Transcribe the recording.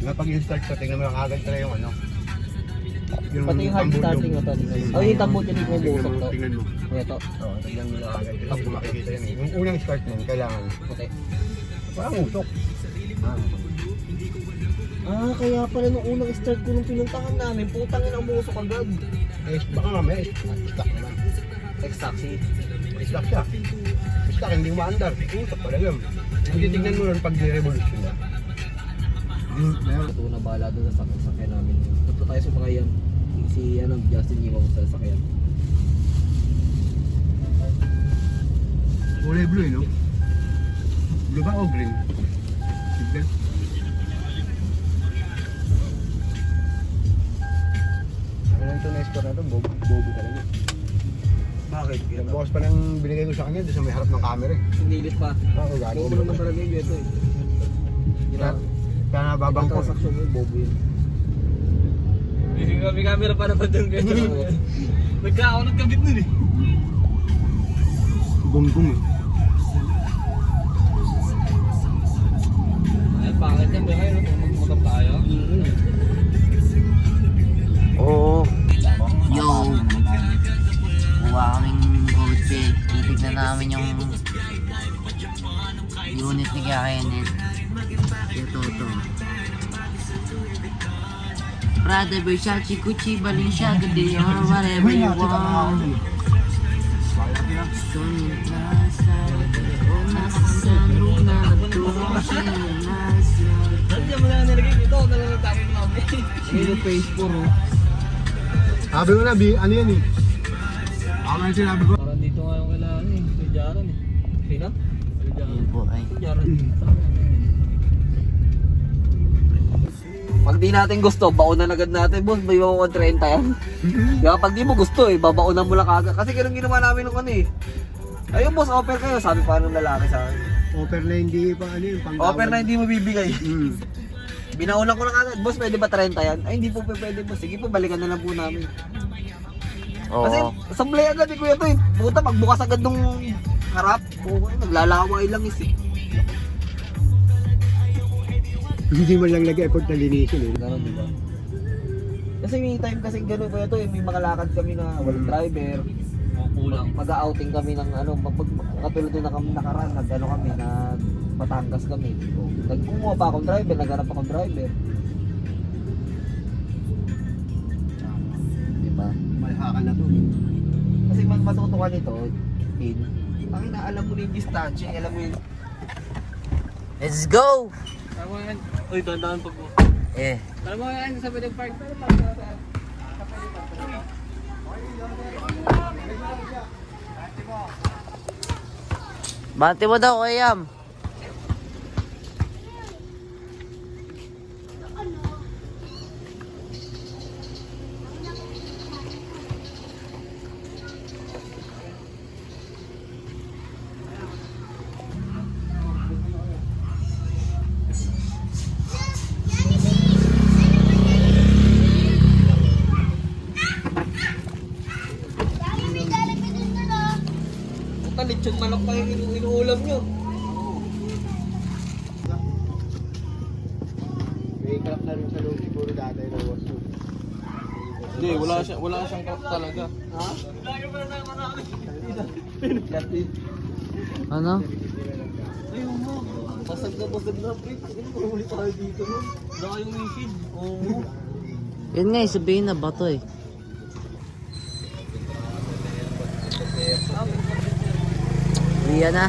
Pag i-start ko, tingnan mo lang agad talaga yung ano. Pati yung hard starting mo to. Oh, yung tambot yun yung bumusok to. Tingnan mo. Ito. Oo, tingnan mo lang agad. Kasi kung makikita yan eh. Yung unang start nun, kailangan. Okay. Parang usok. Kaya pala nung unang start ko nung pinuntahan namin, putang ina umusok agad. Eh, baka nga may stock naman. Exactly. Stock siya. Stock, hindi umaandar. Usok pala yun. Hindi tingnan mo nun pag di-revolution na. Ito na bala doon sa sakyan namin. Punta tayo sa mga yan. Si Justin Iwaw sa sakyan. Kulay blue, no? Blue ba o green? Sige. Ano ito na store na ito? Bobo talaga. Bakit? Yung boss pa nang binigay ko sa kanya, doon sa may harap ng camera eh. Sinilit pa. Oo, gago. Bobo naman talaga yung ito eh. Kaya nababang ko. Transaction mo yung bobo yun. May camera pa naman doon kayo. Nagkakaunod kabit nun eh. Gunggong eh. Ay, pangit yan. May kayo, magmotor tayo. Oo. Yo. Kuha kaming kotse. Titignan namin yung unit ni Kenneth. Ito. Prada, Versace, Gucci, Balenciaga, Dior, whatever you want. Sony Plaza. Oh, nasa sunroof na natuloy. Diyan mo lang nilagay dito. Nalalagay mo namin. Ito phase 4 oh. Sabi mo na, ano yan eh? Ako na sinabi ko. Parang dito nga yung kailangan eh. May jaran eh. Sino? May jaran. Yun po ay. May jaran. Pag di natin gusto, baunan agad natin, boss. May mga 30 yan. Kaya pag di mo gusto eh, babaunan mo lang agad. Kasi ganun ginawa namin nung ano eh. Ayun boss, offer kayo. Sabi pa nung lalaki sa akin. Offer na hindi pa ano yung pang Offer na hindi mo bibigay. Hmm. Binaunan ko lang agad. Boss, pwede ba 30 yan? Ay, hindi po pwede boss. Sige po, balikan na lang po namin. Kasi sablay agad eh kuya to eh. Puta, pagbukas agad nung harap. Okay, naglalaway lang is eh. Hindi mo lang lagi effort na linisin eh. Ganun, di ba? Kasi may time kasi gano'n kuya to, may mga lakad kami na walang driver. Kulang. Mag-outing kami ng ano, katulad doon na kami nakaraan, nag-ano kami, nag Batangas kami. Nagkumuha pa akong driver, naghanap akong driver. Di ba? Malhakan na to. Kasi matuto ka nito, Pin. Ang alam mo na yung distansya, alam mo yung... Let's go! Alam mo yan, uy, dandahan pag mo. Eh. Alam mo yan, sa pwedeng park. Bati mo daw, Kayam. Lechon manok pa yung inuulam nyo. May crap na rin sa loob siguro dati na waso. Hindi, wala siyang crop talaga. Ha? Ano? Ayun mo. Basag na pre. Ano ulit tayo dito no? Wala kayong mission. Oo. Yun nga, sabihin na bato eh. Iyan na.